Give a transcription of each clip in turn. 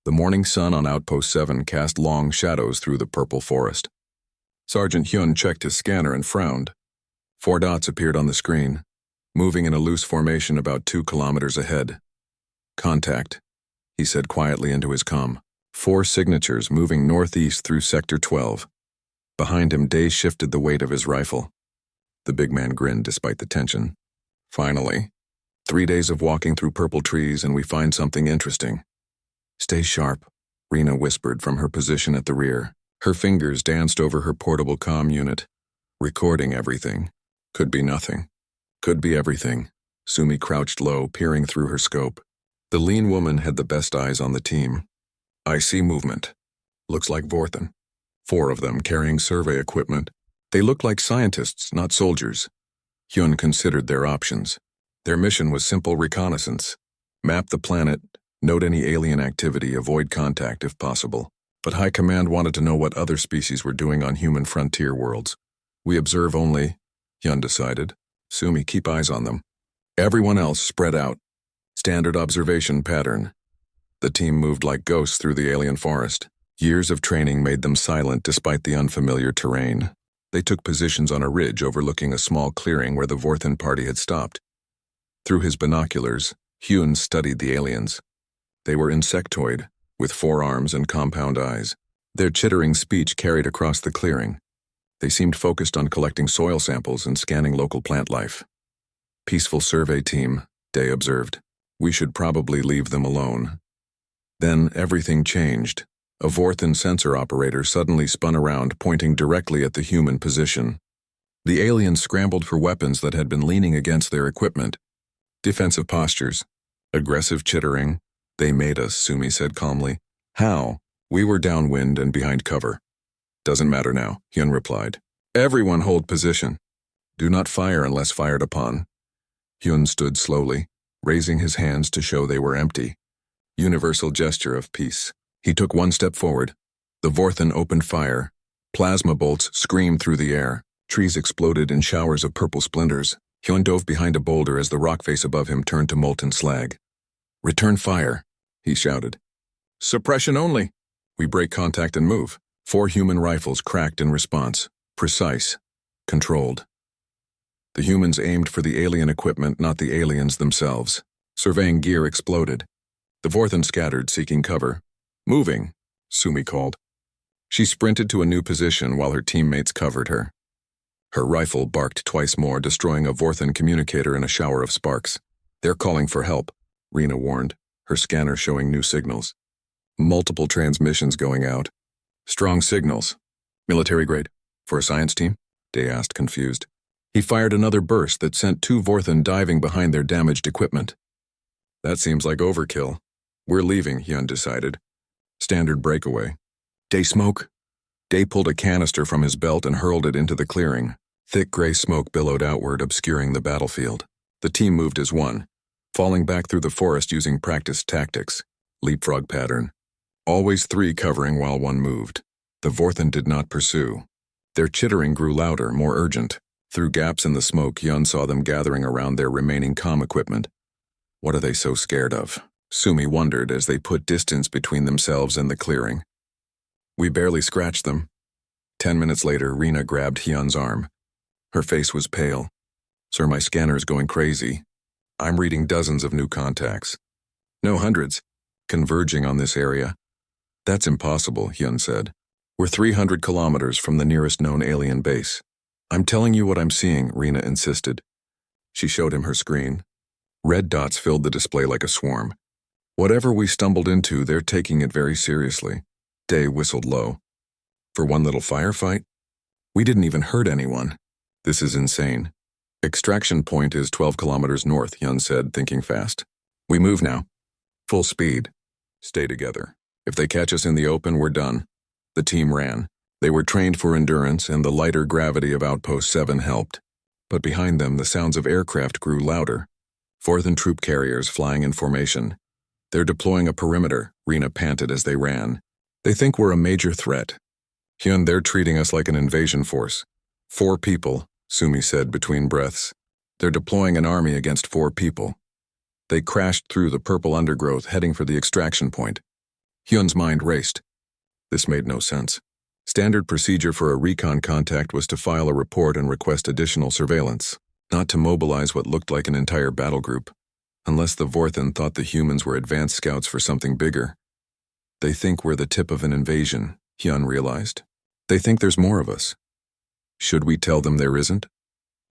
The morning sun on Outpost 7 cast long shadows through the purple forest. Sergeant Hyun checked his scanner and frowned. 4 dots appeared on the screen, moving in a loose formation about 2 kilometers ahead. "Contact," he said quietly into his comm. 4 signatures moving northeast through Sector 12. Behind him, Day shifted the weight of his rifle. The big man grinned despite the tension. "Finally. 3 days of walking through purple trees and we find something interesting." "Stay sharp," Rena whispered from her position at the rear. Her fingers danced over her portable comm unit, recording everything. Could be nothing. Could be everything. Sumi crouched low, peering through her scope. The lean woman had the best eyes on the team. "I see movement. Looks like Vorthen. 4 of them carrying survey equipment. They looked like scientists, not soldiers." Hyun considered their options. Their mission was simple reconnaissance. Map the planet, note any alien activity, avoid contact if possible. But High Command wanted to know what other species were doing on human frontier worlds. "We observe only," Hyun decided. "Sumi, keep eyes on them. Everyone else spread out. Standard observation pattern." The team moved like ghosts through the alien forest. Years of training made them silent despite the unfamiliar terrain. They took positions on a ridge overlooking a small clearing where the Vorthen party had stopped. Through his binoculars, Hyun studied the aliens. They were insectoid, with 4 arms and compound eyes. Their chittering speech carried across the clearing. They seemed focused on collecting soil samples and scanning local plant life. "Peaceful survey team," Day observed. "We should probably leave them alone." Then everything changed. A Vorthen sensor operator suddenly spun around, pointing directly at the human position. The aliens scrambled for weapons that had been leaning against their equipment. Defensive postures. Aggressive chittering. "They made us," Sumi said calmly. "How?" "We were downwind and behind cover." "Doesn't matter now," Hyun replied. "Everyone hold position. Do not fire unless fired upon." Hyun stood slowly, raising his hands to show they were empty. Universal gesture of peace. He took 1 step forward. The Vorthen opened fire. Plasma bolts screamed through the air. Trees exploded in showers of purple splinters. Hyun dove behind a boulder as the rock face above him turned to molten slag. "Return fire," he shouted. "Suppression only." "We break contact and move." 4 human rifles cracked in response. Precise. Controlled. The humans aimed for the alien equipment, not the aliens themselves. Surveying gear exploded. The Vorthen scattered, seeking cover. "Moving," Sumi called. She sprinted to a new position while her teammates covered her. Her rifle barked twice more, destroying a Vorthen communicator in a shower of sparks. "They're calling for help," Rena warned, her scanner showing new signals. Multiple transmissions going out. "Strong signals. Military grade. For a science team?" Day asked, confused. He fired another burst that sent 2 Vorthen diving behind their damaged equipment. "That seems like overkill." "We're leaving," Hyun decided. Standard breakaway. "Day smoke." Day pulled a canister from his belt and hurled it into the clearing. Thick gray smoke billowed outward, obscuring the battlefield. The team moved as one, falling back through the forest using practiced tactics. Leapfrog pattern. Always 3 covering while 1 moved. The Vorthen did not pursue. Their chittering grew louder, more urgent. Through gaps in the smoke, Hyun saw them gathering around their remaining comm equipment. What are they so scared of? Sumi wondered as they put distance between themselves and the clearing. "We barely scratched them." 10 minutes later, Rena grabbed Hyun's arm. Her face was pale. "Sir, my scanner's going crazy. I'm reading dozens of new contacts. No, hundreds. Converging on this area." "That's impossible," Hyun said. "We're 300 kilometers from the nearest known alien base." "I'm telling you what I'm seeing," Rena insisted. She showed him her screen. Red dots filled the display like a swarm. "Whatever we stumbled into, they're taking it very seriously." Day whistled low. "For one little firefight? We didn't even hurt anyone. This is insane." "Extraction point is 12 kilometers north," Hyun said, thinking fast. "We move now. Full speed. Stay together. If they catch us in the open, we're done." The team ran. They were trained for endurance, and the lighter gravity of Outpost 7 helped. But behind them, the sounds of aircraft grew louder. Vorthen troop carriers flying in formation. "They're deploying a perimeter," Rena panted as they ran. "They think we're a major threat." "Hyun, they're treating us like an invasion force." 4 people, Sumi said between breaths. "They're deploying an army against 4 people." They crashed through the purple undergrowth, heading for the extraction point. Hyun's mind raced. This made no sense. Standard procedure for a recon contact was to file a report and request additional surveillance, not to mobilize what looked like an entire battle group. Unless the Vorthen thought the humans were advanced scouts for something bigger. They think we're the tip of an invasion, Hyun realized. They think there's more of us. Should we tell them there isn't?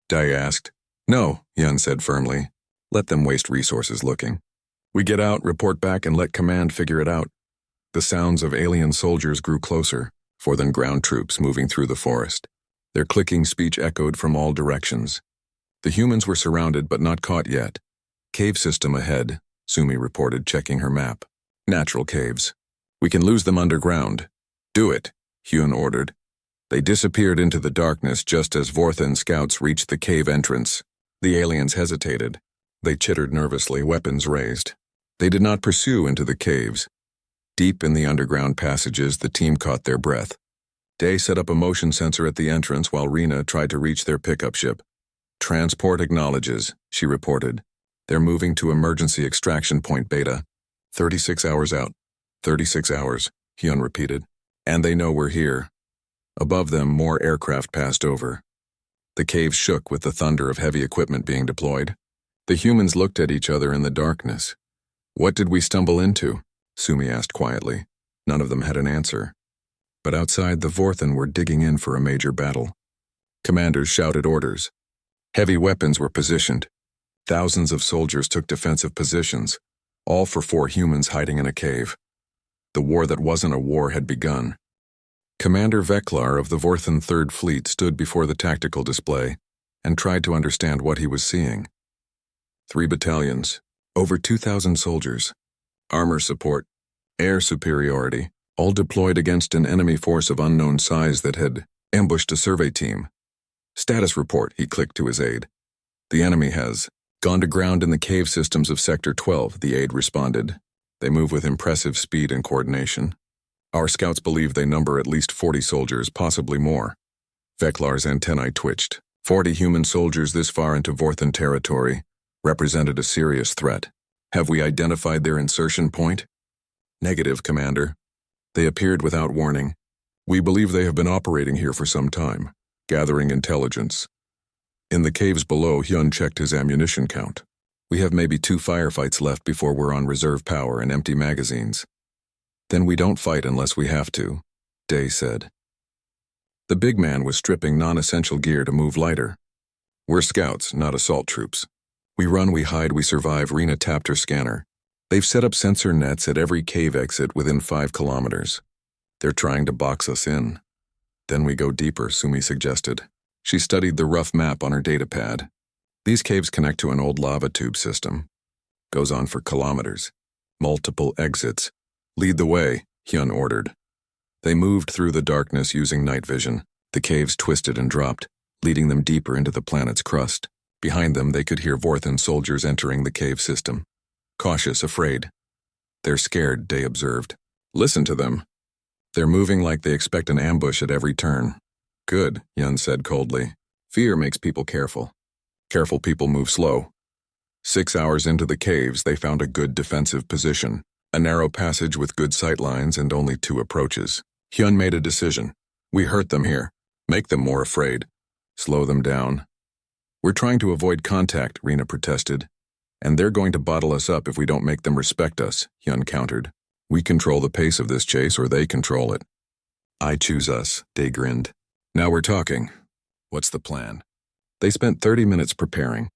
Dae asked. No, Hyun said firmly. Let them waste resources looking. We get out, report back, and let command figure it out. The sounds of alien soldiers grew closer, Vorthen ground troops moving through the forest. Their clicking speech echoed from all directions. The humans were surrounded but not caught yet. Cave system ahead, Sumi reported, checking her map. Natural caves. We can lose them underground. Do it, Hyun ordered. They disappeared into the darkness just as Vorthen scouts reached the cave entrance. The aliens hesitated. They chittered nervously, weapons raised. They did not pursue into the caves. Deep in the underground passages, the team caught their breath. Dae set up a motion sensor at the entrance while Rena tried to reach their pickup ship. Transport acknowledges, she reported. They're moving to emergency extraction point Beta. 36 hours out. 36 hours, Hyun repeated. And they know we're here. Above them, more aircraft passed over. The cave shook with the thunder of heavy equipment being deployed. The humans looked at each other in the darkness. What did we stumble into? Sumi asked quietly. None of them had an answer. But outside, the Vorthen were digging in for a major battle. Commanders shouted orders. Heavy weapons were positioned. Thousands of soldiers took defensive positions, all for 4 humans hiding in a cave. The war that wasn't a war had begun. Commander Veklar of the Vorthen 3rd Fleet stood before the tactical display and tried to understand what he was seeing. 3 battalions, over 2,000 soldiers, armor support, air superiority, all deployed against an enemy force of unknown size that had ambushed a survey team. Status report, he clicked to his aide. The enemy has gone to ground in the cave systems of Sector 12, the aide responded. They move with impressive speed and coordination. Our scouts believe they number at least 40 soldiers, possibly more. Veklar's antennae twitched. 40 human soldiers this far into Vorthen territory represented a serious threat. Have we identified their insertion point? Negative, Commander. They appeared without warning. We believe they have been operating here for some time, gathering intelligence. In the caves below, Hyun checked his ammunition count. We have maybe 2 firefights left before we're on reserve power and empty magazines. Then we don't fight unless we have to, Dae said. The big man was stripping non-essential gear to move lighter. We're scouts, not assault troops. We run, we hide, we survive. Rena tapped her scanner. They've set up sensor nets at every cave exit within 5 kilometers. They're trying to box us in. Then we go deeper, Sumi suggested. She studied the rough map on her datapad. These caves connect to an old lava tube system. Goes on for kilometers. Multiple exits. Lead the way, Hyun ordered. They moved through the darkness using night vision. The caves twisted and dropped, leading them deeper into the planet's crust. Behind them, they could hear Vorthen soldiers entering the cave system. Cautious, afraid. They're scared, Dae observed. Listen to them. They're moving like they expect an ambush at every turn. Good, Hyun said coldly. Fear makes people careful. Careful people move slow. 6 hours into the caves, they found a good defensive position. A narrow passage with good sight lines and only 2 approaches. Hyun made a decision. We hurt them here. Make them more afraid. Slow them down. We're trying to avoid contact, Rena protested. And they're going to bottle us up if we don't make them respect us, Hyun countered. We control the pace of this chase or they control it. I choose us, Dae grinned. Now we're talking. What's the plan? They spent 30 minutes preparing.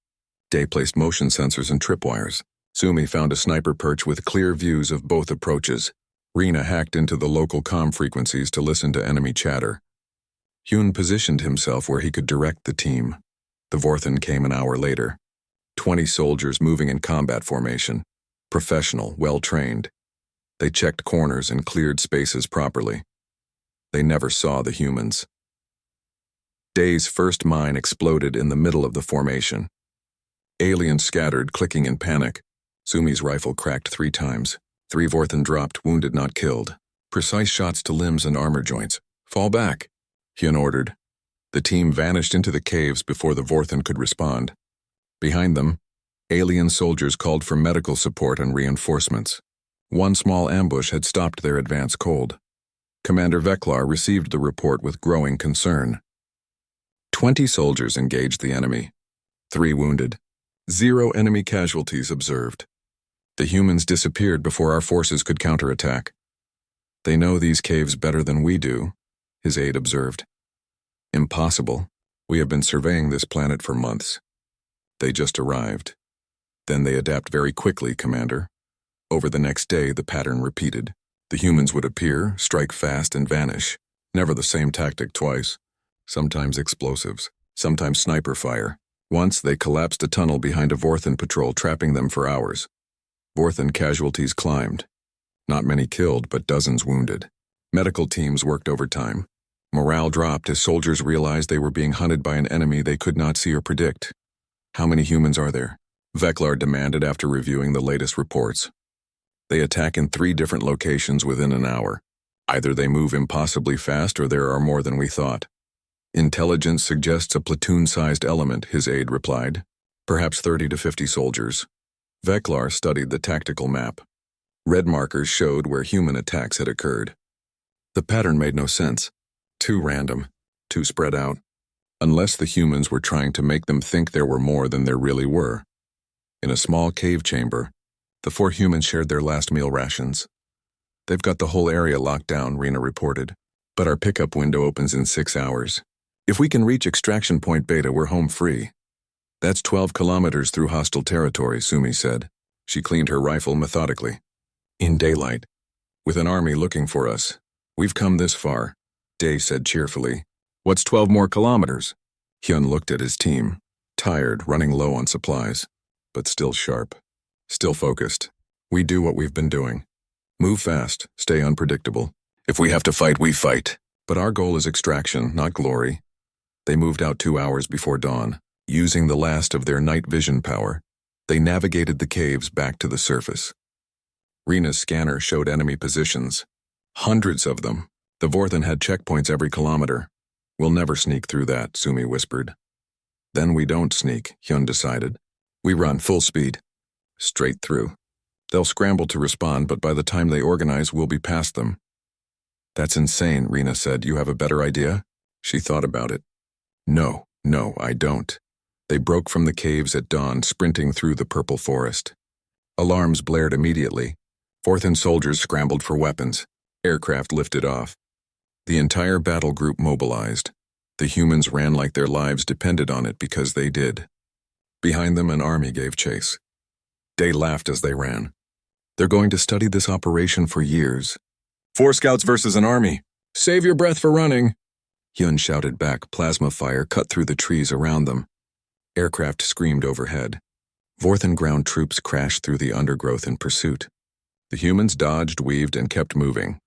Dae placed motion sensors and tripwires. Sumi found a sniper perch with clear views of both approaches. Rena hacked into the local comm frequencies to listen to enemy chatter. Hyun positioned himself where he could direct the team. The Vorthen came an hour later. 20 soldiers moving in combat formation. Professional, well-trained. They checked corners and cleared spaces properly. They never saw the humans. Dae's first mine exploded in the middle of the formation. Aliens scattered, clicking in panic. Sumi's rifle cracked 3 times. 3 Vorthen dropped, wounded, not killed. Precise shots to limbs and armor joints. Fall back, Hyun ordered. The team vanished into the caves before the Vorthen could respond. Behind them, alien soldiers called for medical support and reinforcements. One small ambush had stopped their advance cold. Commander Veklar received the report with growing concern. 20 soldiers engaged the enemy. 3 wounded. 0 enemy casualties observed. The humans disappeared before our forces could counterattack. They know these caves better than we do, his aide observed. Impossible. We have been surveying this planet for months. They just arrived. Then they adapt very quickly, Commander. Over the next day, the pattern repeated. The humans would appear, strike fast, and vanish. Never the same tactic twice. Sometimes explosives, sometimes sniper fire. Once, they collapsed a tunnel behind a Vorthan patrol, trapping them for hours. Vorthan casualties climbed. Not many killed, but dozens wounded. Medical teams worked overtime. Morale dropped as soldiers realized they were being hunted by an enemy they could not see or predict. How many humans are there? Veklar demanded after reviewing the latest reports. They attack in 3 different locations within an hour. Either they move impossibly fast or there are more than we thought. Intelligence suggests a platoon-sized element, his aide replied. Perhaps 30 to 50 soldiers. Veklar studied the tactical map. Red markers showed where human attacks had occurred. The pattern made no sense. Too random, too spread out. Unless the humans were trying to make them think there were more than there really were. In a small cave chamber, the 4 humans shared their last meal rations. They've got the whole area locked down, Rena reported. But our pickup window opens in 6 hours. If we can reach extraction point Beta, we're home free. That's 12 kilometers through hostile territory, Sumi said. She cleaned her rifle methodically. In daylight, with an army looking for us. We've come this far, Day said cheerfully. What's 12 more kilometers? Hyun looked at his team, tired, running low on supplies, but still sharp, still focused. We do what we've been doing. Move fast, stay unpredictable. If we have to fight, we fight. But our goal is extraction, not glory. They moved out 2 hours before dawn. Using the last of their night vision power, they navigated the caves back to the surface. Rena's scanner showed enemy positions. Hundreds of them. The Vorthan had checkpoints every kilometer. We'll never sneak through that, Sumi whispered. Then we don't sneak, Hyun decided. We run full speed. Straight through. They'll scramble to respond, but by the time they organize, we'll be past them. That's insane, Rena said. You have a better idea? She thought about it. No, I don't. They broke from the caves at dawn, sprinting through the purple forest. Alarms blared immediately. Vorthan soldiers scrambled for weapons. Aircraft lifted off. The entire battle group mobilized. The humans ran like their lives depended on it because they did. Behind them, an army gave chase. Day laughed as they ran. They're going to study this operation for years. 4 scouts versus an army. Save your breath for running. Hyun shouted back. Plasma fire cut through the trees around them. Aircraft screamed overhead. Vorthan ground troops crashed through the undergrowth in pursuit. The humans dodged, weaved, and kept moving.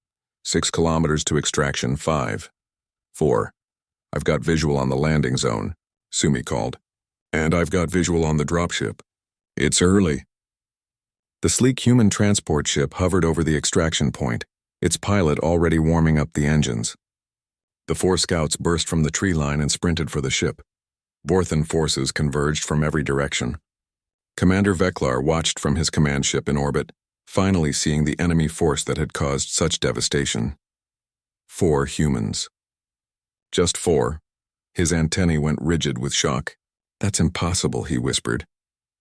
6 kilometers to extraction, 5. 4. I've got visual on the landing zone, Sumi called. And I've got visual on the dropship. It's early. The sleek human transport ship hovered over the extraction point, its pilot already warming up the engines. The 4 scouts burst from the tree line and sprinted for the ship. Vorthan forces converged from every direction. Commander Veklar watched from his command ship in orbit, finally seeing the enemy force that had caused such devastation. 4 humans. Just 4. His antennae went rigid with shock. That's impossible, he whispered.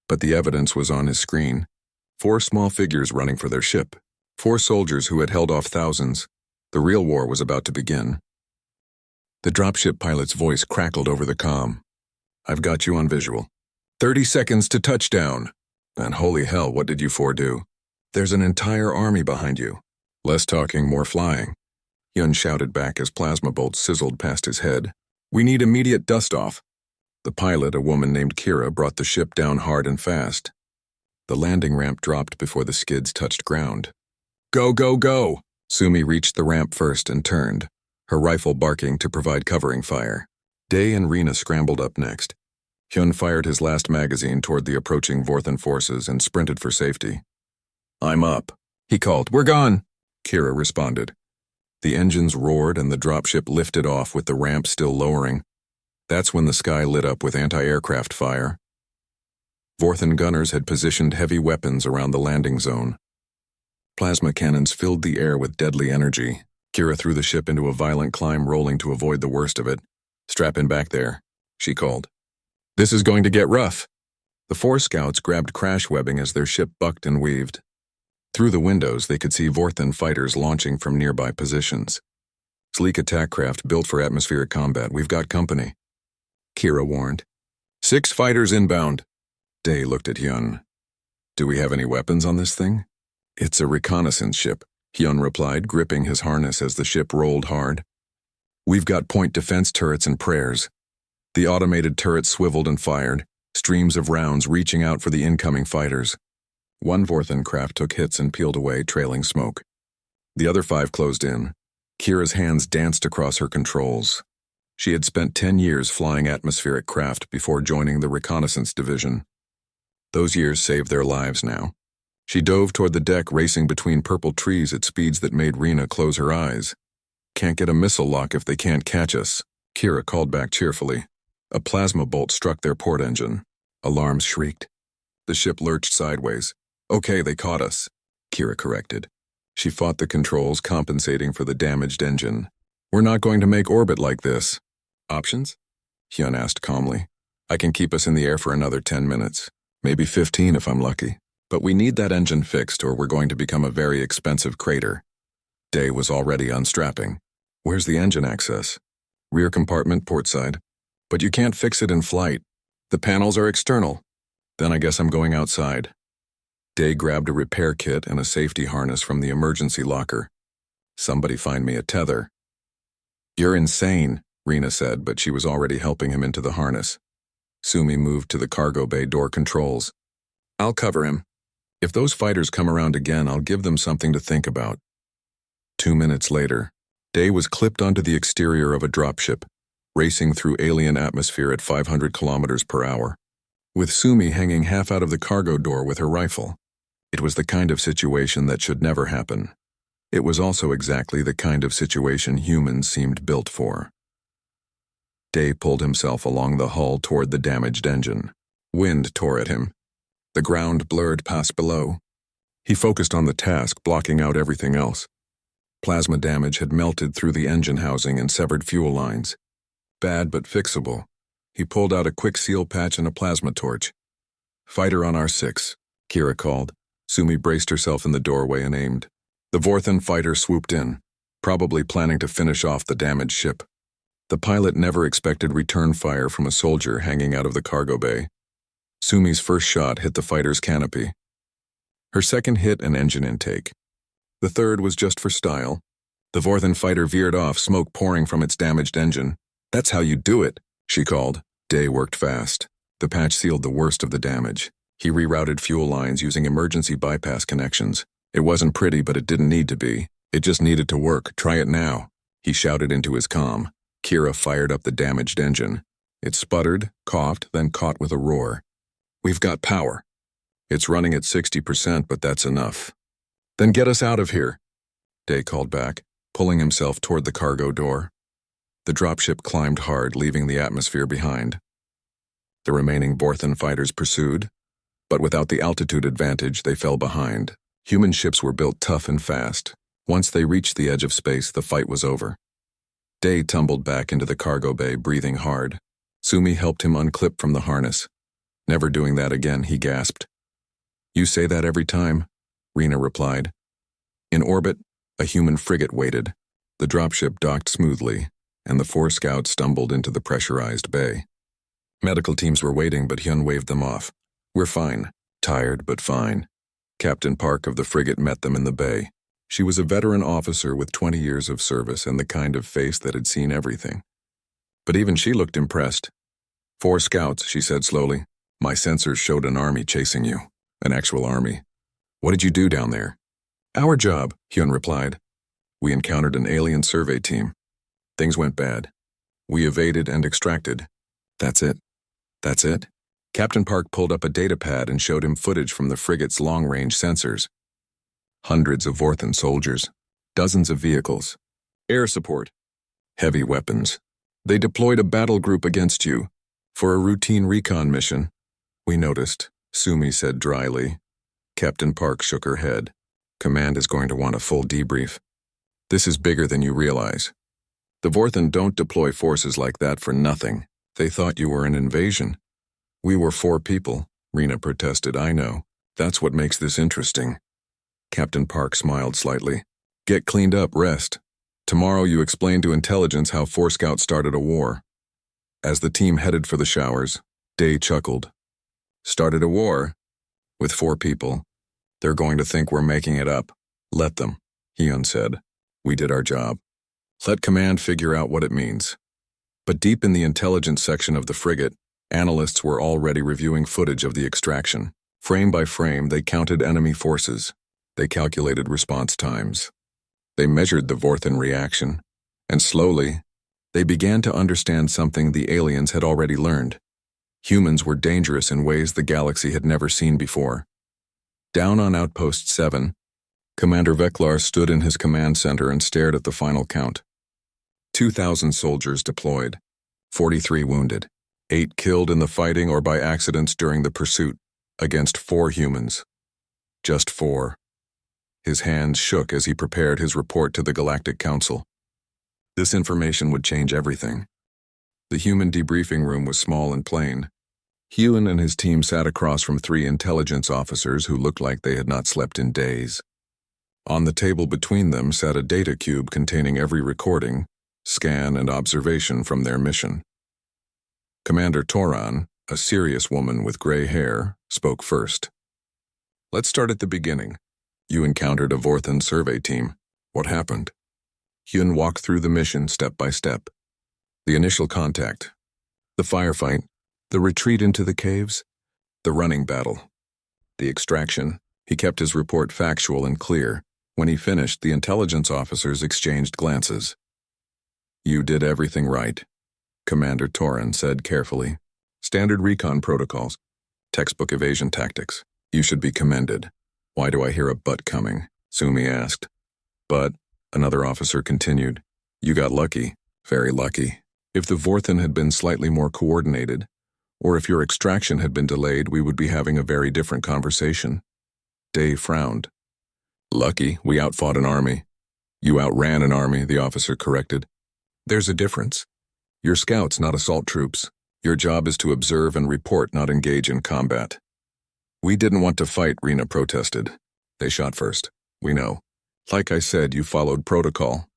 But the evidence was on his screen. 4 small figures running for their ship. 4 soldiers who had held off thousands. The real war was about to begin. The dropship pilot's voice crackled over the comm. I've got you on visual. 30 seconds to touchdown. And holy hell, what did you 4 do? There's an entire army behind you. Less talking, more flying. Hyun shouted back as plasma bolts sizzled past his head. We need immediate dust-off. The pilot, a woman named Kira, brought the ship down hard and fast. The landing ramp dropped before the skids touched ground. Go, go, go! Sumi reached the ramp first and turned, her rifle barking to provide covering fire. Day and Rena scrambled up next. Hyun fired his last magazine toward the approaching Vorthan forces and sprinted for safety. I'm up, he called. We're gone, Kira responded. The engines roared and the dropship lifted off with the ramp still lowering. That's when the sky lit up with anti-aircraft fire. Vorthan gunners had positioned heavy weapons around the landing zone. Plasma cannons filled the air with deadly energy. Kira threw the ship into a violent climb, rolling to avoid the worst of it. "Strap in back there," she called. "This is going to get rough." The 4 scouts grabbed crash webbing as their ship bucked and weaved. Through the windows, they could see Vorthan fighters launching from nearby positions. "Sleek attack craft built for atmospheric combat. We've got company," Kira warned. 6 fighters inbound." Day looked at Hyun. "Do we have any weapons on this thing?" "It's a reconnaissance ship," Hyun replied, gripping his harness as the ship rolled hard. "We've got point defense turrets and prayers." The automated turrets swiveled and fired, streams of rounds reaching out for the incoming fighters. 1 Vorthan craft took hits and peeled away, trailing smoke. The other 5 closed in. Kira's hands danced across her controls. She had spent 10 years flying atmospheric craft before joining the reconnaissance division. Those years saved their lives now. She dove toward the deck, racing between purple trees at speeds that made Rena close her eyes. "Can't get a missile lock if they can't catch us," Kira called back cheerfully. A plasma bolt struck their port engine. Alarms shrieked. The ship lurched sideways. "Okay, they caught us," Kira corrected. She fought the controls, compensating for the damaged engine. "We're not going to make orbit like this." "Options?" Hyun asked calmly. "I can keep us in the air for another 10 minutes. Maybe 15 if I'm lucky. But we need that engine fixed or we're going to become a very expensive crater." Day was already unstrapping. "Where's the engine access?" "Rear compartment, port side." "But you can't fix it in flight. The panels are external." "Then I guess I'm going outside." Day grabbed a repair kit and a safety harness from the emergency locker. "Somebody find me a tether." "You're insane," Rena said, but she was already helping him into the harness. Sumi moved to the cargo bay door controls. "I'll cover him. If those fighters come around again, I'll give them something to think about." 2 minutes later, Day was clipped onto the exterior of a dropship, racing through alien atmosphere at 500 kilometers per hour, with Sumi hanging half out of the cargo door with her rifle. It was the kind of situation that should never happen. It was also exactly the kind of situation humans seemed built for. Day pulled himself along the hull toward the damaged engine. Wind tore at him. The ground blurred past below. He focused on the task, blocking out everything else. Plasma damage had melted through the engine housing and severed fuel lines. Bad but fixable. He pulled out a quick seal patch and a plasma torch. "Fighter on R6, Kira called. Sumi braced herself in the doorway and aimed. The Vorthan fighter swooped in, probably planning to finish off the damaged ship. The pilot never expected return fire from a soldier hanging out of the cargo bay. Sumi's first shot hit the fighter's canopy. Her second hit an engine intake. The third was just for style. The Vorthan fighter veered off, smoke pouring from its damaged engine. "That's how you do it," she called. Day worked fast. The patch sealed the worst of the damage. He rerouted fuel lines using emergency bypass connections. It wasn't pretty, but it didn't need to be. It just needed to work. "Try it now," he shouted into his comm. Kira fired up the damaged engine. It sputtered, coughed, then caught with a roar. "We've got power." "It's running at 60%, but that's enough." "Then get us out of here," Day called back, pulling himself toward the cargo door. The dropship climbed hard, leaving the atmosphere behind. The remaining Vorthan fighters pursued, but without the altitude advantage, they fell behind. Human ships were built tough and fast. Once they reached the edge of space, the fight was over. Day tumbled back into the cargo bay, breathing hard. Sumi helped him unclip from the harness. "Never doing that again," he gasped. "You say that every time," Rena replied. In orbit, a human frigate waited. The dropship docked smoothly, and the 4 scouts stumbled into the pressurized bay. Medical teams were waiting, but Hyun waved them off. "We're fine. Tired, but fine." Captain Park of the frigate met them in the bay. She was a veteran officer with 20 years of service and the kind of face that had seen everything. But even she looked impressed. "4 scouts," she said slowly. "My sensors showed an army chasing you. An actual army. What did you do down there?" "Our job," Hyun replied. "We encountered an alien survey team. Things went bad. We evaded and extracted." "That's it?" "That's it?" Captain Park pulled up a data pad and showed him footage from the frigate's long-range sensors. Hundreds of Vorthan soldiers. Dozens of vehicles. Air support. Heavy weapons. They deployed a battle group against you. For a routine recon mission. "We noticed," Sumi said dryly. Captain Park shook her head. Command is going to want a full debrief. This is bigger than you realize. The Vorthen don't deploy forces like that for nothing. They thought you were an invasion. We were 4 people, Rena protested. I know. That's what makes this interesting. Captain Park smiled slightly. Get cleaned up, rest. Tomorrow you explain to intelligence how 4 scouts started a war. As the team headed for the showers, Day chuckled. Started a war? With 4 people. They're going to think we're making it up. Let them, Hyun said. We did our job. Let command figure out what it means. But deep in the intelligence section of the frigate, analysts were already reviewing footage of the extraction. Frame by frame, they counted enemy forces. They calculated response times. They measured the Vorthen reaction. And slowly, they began to understand something the aliens had already learned. Humans were dangerous in ways the galaxy had never seen before. Down on Outpost 7, Commander Veklar stood in his command center and stared at the final count. 2,000 soldiers deployed, 43 wounded, 8 killed in the fighting or by accidents during the pursuit, against 4 humans. Just 4. His hands shook as he prepared his report to the Galactic Council. This information would change everything. The human debriefing room was small and plain. Hyun and his team sat across from 3 intelligence officers who looked like they had not slept in days. On the table between them sat a data cube containing every recording, scan, and observation from their mission. Commander Toran, a serious woman with gray hair, spoke first. Let's start at the beginning. You encountered a Vorthen survey team. What happened? Hyun walked through the mission step by step. The initial contact, the firefight, the retreat into the caves, the running battle, the extraction. He kept his report factual and clear. When he finished, the intelligence officers exchanged glances. You did everything right, Commander Toran said carefully. Standard recon protocols, textbook evasion tactics. You should be commended. Why do I hear a but coming? Sumi asked. But, another officer continued, you got lucky, very lucky. If the Vorthen had been slightly more coordinated, or if your extraction had been delayed, we would be having a very different conversation. Day frowned. Lucky, we outfought an army. You outran an army, the officer corrected. There's a difference. You're scouts, not assault troops. Your job is to observe and report, not engage in combat. We didn't want to fight, Rena protested. They shot first. We know. Like I said, you followed protocol.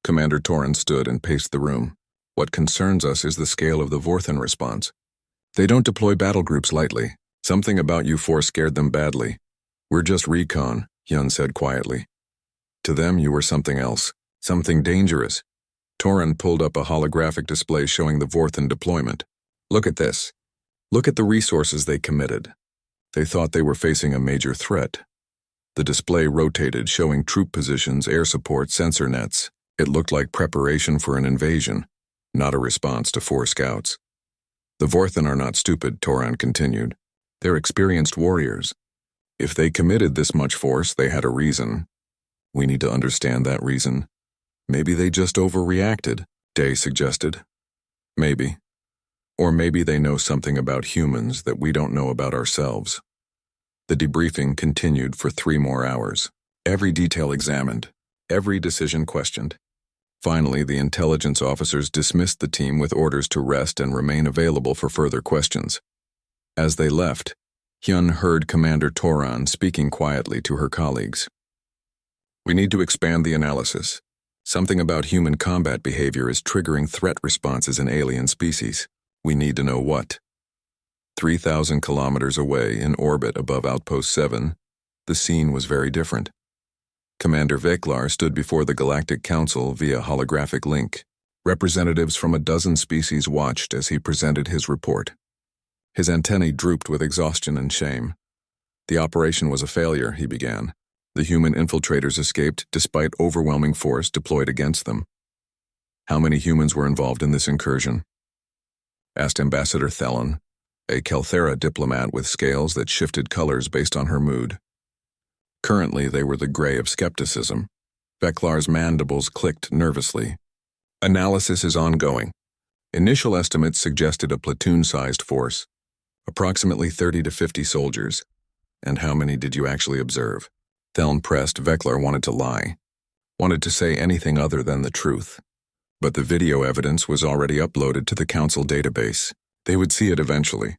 Commander Toran stood and paced the room. What concerns us is the scale of the Vorthen response. They don't deploy battle groups lightly. Something about you 4 scared them badly. We're just recon, Hyun said quietly. To them, you were something else. Something dangerous. Toran pulled up a holographic display showing the Vorthen deployment. Look at this. Look at the resources they committed. They thought they were facing a major threat. The display rotated, showing troop positions, air support, sensor nets. It looked like preparation for an invasion, not a response to 4 scouts. The Vorthen are not stupid, Toran continued. They're experienced warriors. If they committed this much force, they had a reason. We need to understand that reason. Maybe they just overreacted, Day suggested. Maybe. Or maybe they know something about humans that we don't know about ourselves. The debriefing continued for 3 more hours. Every detail examined, every decision questioned. Finally, the intelligence officers dismissed the team with orders to rest and remain available for further questions. As they left, Hyun heard Commander Toran speaking quietly to her colleagues. We need to expand the analysis. Something about human combat behavior is triggering threat responses in alien species. We need to know what. 3,000 kilometers away, in orbit above Outpost 7, the scene was very different. Commander Veklar stood before the Galactic Council via holographic link. Representatives from a dozen species watched as he presented his report. His antennae drooped with exhaustion and shame. The operation was a failure, he began. The human infiltrators escaped despite overwhelming force deployed against them. How many humans were involved in this incursion? Asked Ambassador Thelen, a Kelthera diplomat with scales that shifted colors based on her mood. Currently, they were the gray of skepticism. Veklar's mandibles clicked nervously. Analysis is ongoing. Initial estimates suggested a platoon-sized force, approximately 30 to 50 soldiers. And how many did you actually observe? Theln pressed. Veklar wanted to lie, wanted to say anything other than the truth. But the video evidence was already uploaded to the council database. They would see it eventually.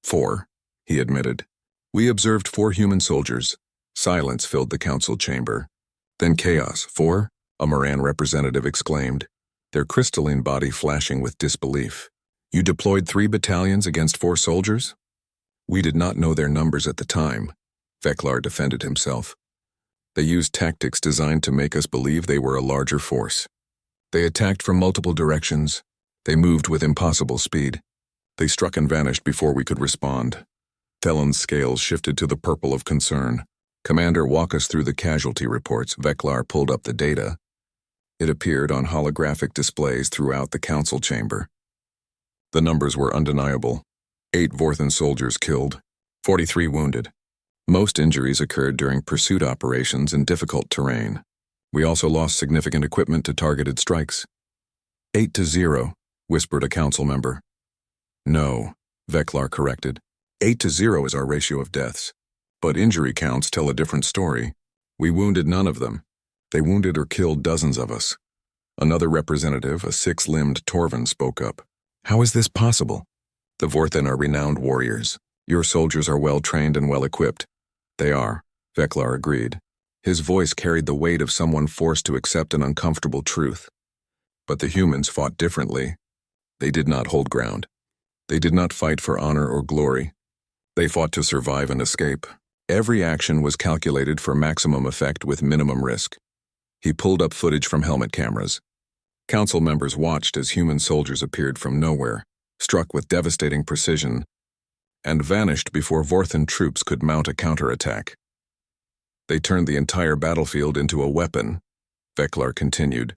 4, he admitted. We observed 4 human soldiers. Silence filled the council chamber. Then chaos. 4, a Moran representative exclaimed, their crystalline body flashing with disbelief. You deployed 3 battalions against 4 soldiers? We did not know their numbers at the time. Veklar defended himself. They used tactics designed to make us believe they were a larger force. They attacked from multiple directions. They moved with impossible speed. They struck and vanished before we could respond. Theln's scales shifted to the purple of concern. Commander, walk us through the casualty reports. Veklar pulled up the data. It appeared on holographic displays throughout the council chamber. The numbers were undeniable. 8 Vorthan soldiers killed, 43 wounded. Most injuries occurred during pursuit operations in difficult terrain. We also lost significant equipment to targeted strikes. 8-0, whispered a council member. No, Veklar corrected. 8-0 is our ratio of deaths. But injury counts tell a different story. We wounded none of them. They wounded or killed dozens of us. Another representative, a 6-limbed Torvin, spoke up. How is this possible? The Vorthan are renowned warriors. Your soldiers are well-trained and well-equipped. They are, Veklar agreed. His voice carried the weight of someone forced to accept an uncomfortable truth. But the humans fought differently. They did not hold ground. They did not fight for honor or glory. They fought to survive and escape. Every action was calculated for maximum effect with minimum risk. He pulled up footage from helmet cameras. Council members watched as human soldiers appeared from nowhere, struck with devastating precision, and vanished before Vorthan troops could mount a counterattack. They turned the entire battlefield into a weapon, Veklar continued,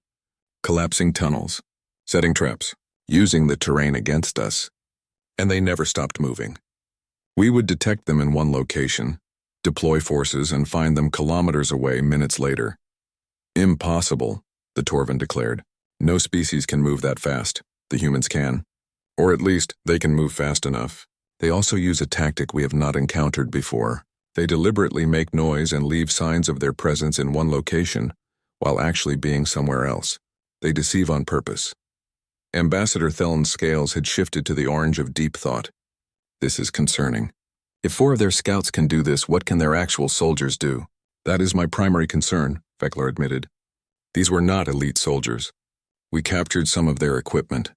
collapsing tunnels, setting traps, using the terrain against us. And they never stopped moving. We would detect them in one location, deploy forces, and find them kilometers away minutes later. Impossible, the Torvin declared. No species can move that fast. The humans can. Or at least, they can move fast enough. They also use a tactic we have not encountered before. They deliberately make noise and leave signs of their presence in one location, while actually being somewhere else. They deceive on purpose. Ambassador Theln's scales had shifted to the orange of deep thought. This is concerning. If 4 of their scouts can do this, what can their actual soldiers do? That is my primary concern, Veklar admitted. These were not elite soldiers. We captured some of their equipment.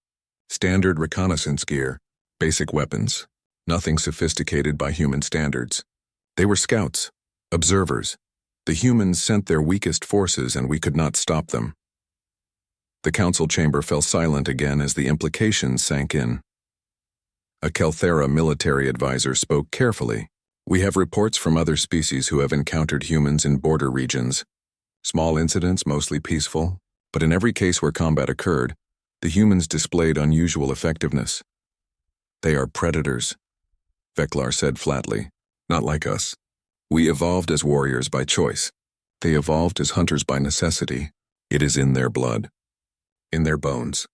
Standard reconnaissance gear, basic weapons, nothing sophisticated by human standards. They were scouts, observers. The humans sent their weakest forces and we could not stop them. The council chamber fell silent again as the implications sank in. A Kelthera military advisor spoke carefully. We have reports from other species who have encountered humans in border regions. Small incidents, mostly peaceful, but in every case where combat occurred, the humans displayed unusual effectiveness. They are predators, Veklar said flatly. Not like us. We evolved as warriors by choice. They evolved as hunters by necessity. It is in their blood. In their bones.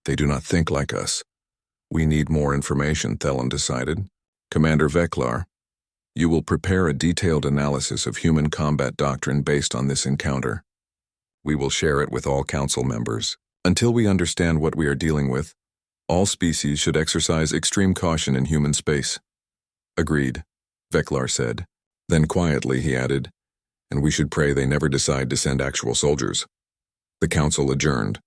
They do not think like us. We need more information, Theln decided. Commander Veklar, you will prepare a detailed analysis of human combat doctrine based on this encounter. We will share it with all council members. Until we understand what we are dealing with, all species should exercise extreme caution in human space. Agreed, Veklar said. Then quietly he added, and we should pray they never decide to send actual soldiers. The council adjourned.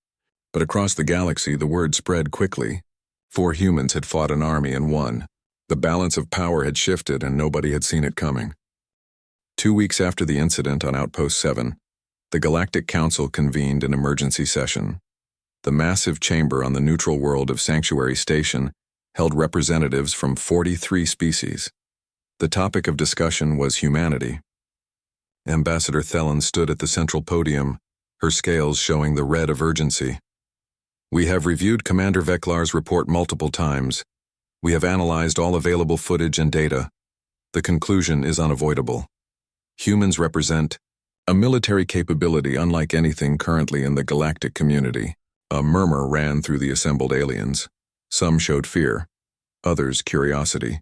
But across the galaxy the word spread quickly. 4 humans had fought an army and won. The balance of power had shifted and nobody had seen it coming. 2 weeks after the incident on Outpost 7, the Galactic Council convened an emergency session. The massive chamber on the neutral world of Sanctuary Station held representatives from 43 species. The topic of discussion was humanity. Ambassador Theln stood at the central podium, her scales showing the red of urgency. We have reviewed Commander Veklar's report multiple times. We have analyzed all available footage and data. The conclusion is unavoidable. Humans represent a military capability unlike anything currently in the galactic community. A murmur ran through the assembled aliens. Some showed fear, others curiosity.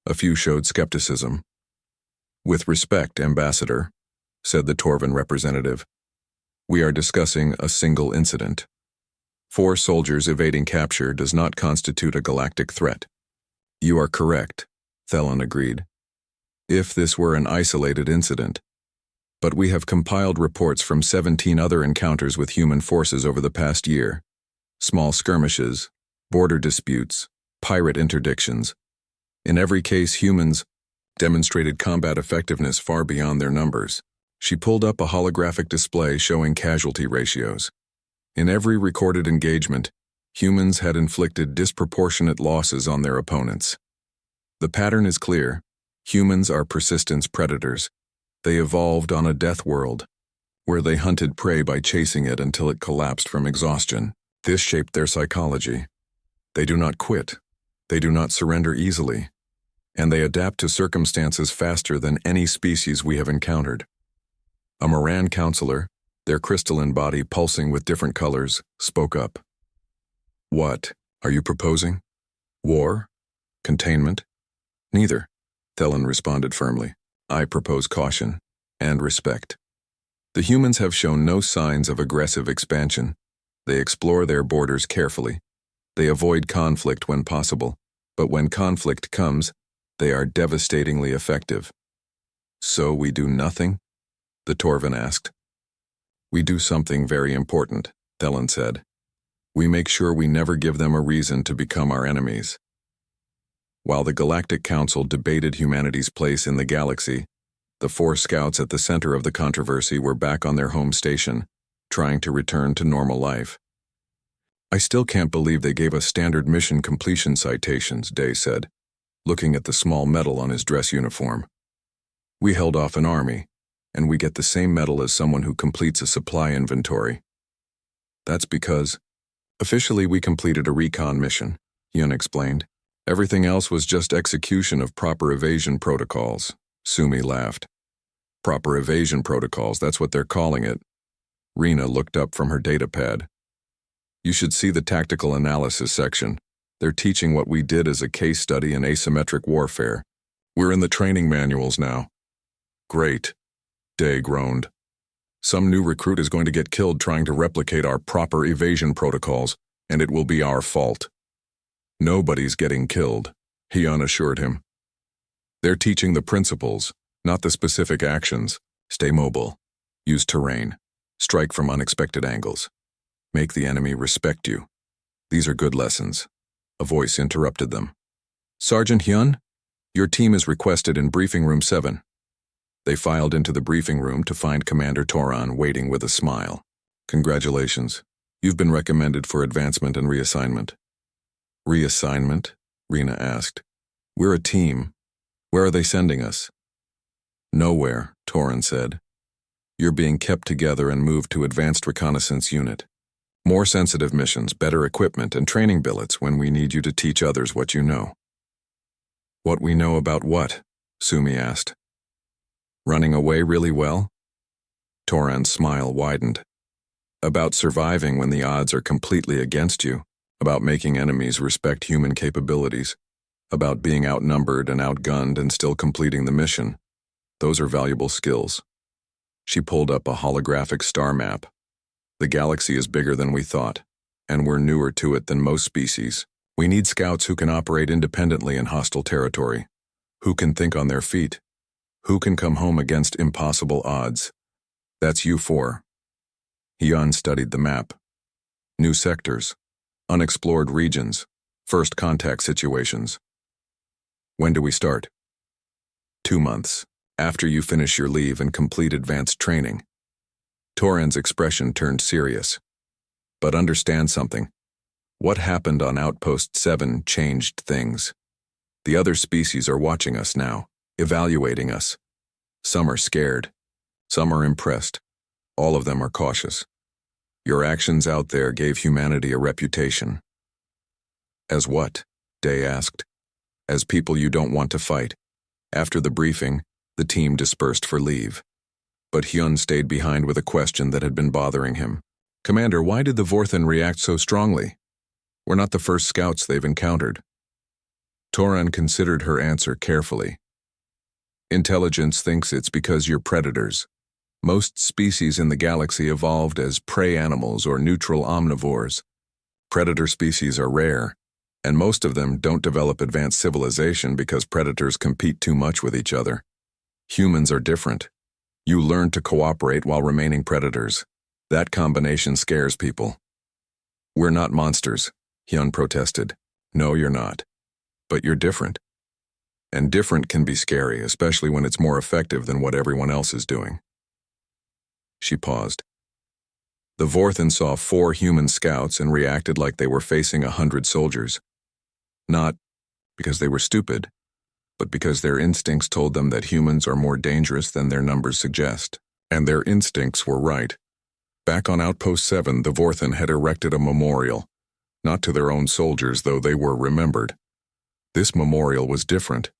A few showed skepticism. With respect, Ambassador, said the Torvan representative, we are discussing a single incident. 4 soldiers evading capture does not constitute a galactic threat. You are correct, Thelen agreed. If this were an isolated incident. But we have compiled reports from 17 other encounters with human forces over the past year. Small skirmishes, border disputes, pirate interdictions. In every case, humans demonstrated combat effectiveness far beyond their numbers. She pulled up a holographic display showing casualty ratios. In every recorded engagement, humans had inflicted disproportionate losses on their opponents. The pattern is clear. Humans are persistence predators. They evolved on a death world, where they hunted prey by chasing it until it collapsed from exhaustion. This shaped their psychology. They do not quit. They do not surrender easily. And they adapt to circumstances faster than any species we have encountered. A Moran counselor, their crystalline body pulsing with different colors, spoke up. What are you proposing? War? Containment? Neither, Thelen responded firmly. I propose caution and respect. The humans have shown no signs of aggressive expansion. They explore their borders carefully. They avoid conflict when possible, but when conflict comes, they are devastatingly effective. So we do nothing? The Torvan asked. We do something very important, Thelen said. We make sure we never give them a reason to become our enemies. While the Galactic Council debated humanity's place in the galaxy, the 4 scouts at the center of the controversy were back on their home station, trying to return to normal life. I still can't believe they gave us standard mission completion citations, Day said, looking at the small medal on his dress uniform. We held off an army, and we get the same medal as someone who completes a supply inventory. That's because, officially we completed a recon mission, Yun explained. Everything else was just execution of proper evasion protocols. Sumi laughed. Proper evasion protocols, that's what they're calling it. Rena looked up from her datapad. You should see the tactical analysis section. They're teaching what we did as a case study in asymmetric warfare. We're in the training manuals now. Great, Day groaned. Some new recruit is going to get killed trying to replicate our proper evasion protocols, and it will be our fault. Nobody's getting killed, Hyun assured him. They're teaching the principles, not the specific actions. Stay mobile. Use terrain. Strike from unexpected angles. Make the enemy respect you. These are good lessons. A voice interrupted them. Sergeant Hyun, your team is requested in briefing room 7. They filed into the briefing room to find Commander Toran waiting with a smile. Congratulations. You've been recommended for advancement and reassignment. Reassignment? Rena asked. We're a team. Where are they sending us? Nowhere, Toran said. You're being kept together and moved to Advanced Reconnaissance Unit. More sensitive missions, better equipment, and training billets when we need you to teach others what you know. What we know about what? Sumi asked. Running away really well? Toran's smile widened. About surviving when the odds are completely against you. About making enemies respect human capabilities. About being outnumbered and outgunned and still completing the mission. Those are valuable skills. She pulled up a holographic star map. The galaxy is bigger than we thought, and we're newer to it than most species. We need scouts who can operate independently in hostile territory, who can think on their feet, who can come home against impossible odds. That's you 4. Hyun studied the map. New sectors, unexplored regions, first contact situations. When do we start? 2 months, after you finish your leave and complete advanced training. Toran's expression turned serious. But understand something. What happened on Outpost 7 changed things. The other species are watching us now, evaluating us. Some are scared. Some are impressed. All of them are cautious. Your actions out there gave humanity a reputation. As what? Day asked. As people you don't want to fight. After the briefing, the team dispersed for leave. But Hyun stayed behind with a question that had been bothering him. Commander, why did the Vorthan react so strongly? We're not the first scouts they've encountered. Toran considered her answer carefully. Intelligence thinks it's because you're predators. Most species in the galaxy evolved as prey animals or neutral omnivores. Predator species are rare, and most of them don't develop advanced civilization because predators compete too much with each other. Humans are different. You learn to cooperate while remaining predators. That combination scares people. We're not monsters, Hyun protested. No, you're not. But you're different. And different can be scary, especially when it's more effective than what everyone else is doing. She paused. The Vorthan saw 4 human scouts and reacted like they were facing 100 soldiers. Not because they were stupid, but because their instincts told them that humans are more dangerous than their numbers suggest. And their instincts were right. Back on Outpost 7, the Vorthan had erected a memorial, not to their own soldiers, though they were remembered. This memorial was different.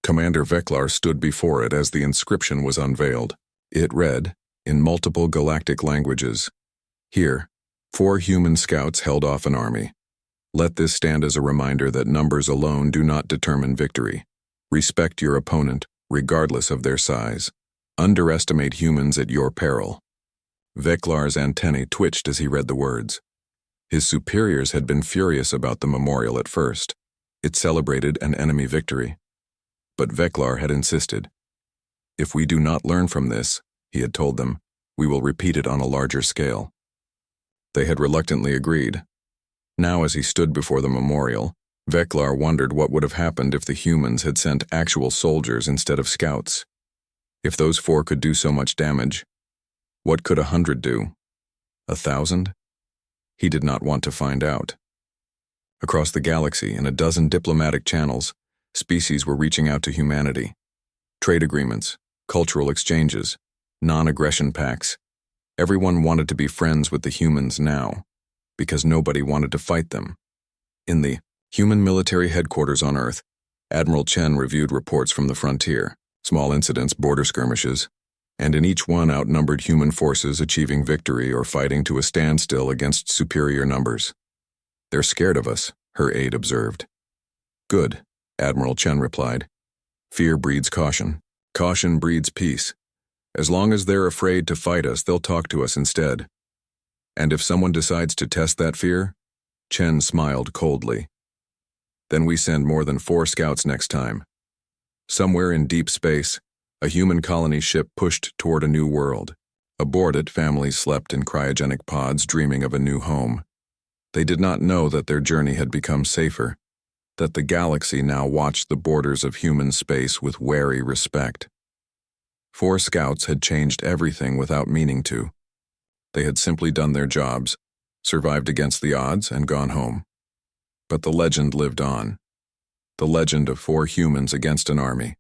Commander Veklar stood before it as the inscription was unveiled. It read, in multiple galactic languages, "Here, 4 human scouts held off an army. Let this stand as a reminder that numbers alone do not determine victory. Respect your opponent, regardless of their size. Underestimate humans at your peril." Veklar's antennae twitched as he read the words. His superiors had been furious about the memorial at first. It celebrated an enemy victory. But Veklar had insisted. If we do not learn from this, he had told them, we will repeat it on a larger scale. They had reluctantly agreed. Now, as he stood before the memorial, Veklar wondered what would have happened if the humans had sent actual soldiers instead of scouts. If those 4 could do so much damage, what could 100 do? 1,000? He did not want to find out. Across the galaxy, in a dozen diplomatic channels, species were reaching out to humanity. Trade agreements, cultural exchanges, non-aggression pacts. Everyone wanted to be friends with the humans now, because nobody wanted to fight them. In the human military headquarters on Earth, Admiral Chen reviewed reports from the frontier, small incidents, border skirmishes, and in each one outnumbered human forces achieving victory or fighting to a standstill against superior numbers. They're scared of us, her aide observed. Good, Admiral Chen replied. Fear breeds caution. Caution breeds peace. As long as they're afraid to fight us, they'll talk to us instead. And if someone decides to test that fear, Chen smiled coldly. Then we send more than 4 scouts next time. Somewhere in deep space, a human colony ship pushed toward a new world. Aboard it, families slept in cryogenic pods, dreaming of a new home. They did not know that their journey had become safer, that the galaxy now watched the borders of human space with wary respect. 4 scouts had changed everything without meaning to. They had simply done their jobs, survived against the odds, and gone home. But the legend lived on. The legend of 4 humans against an army.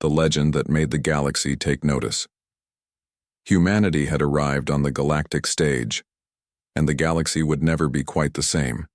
The legend that made the galaxy take notice. Humanity had arrived on the galactic stage, and the galaxy would never be quite the same.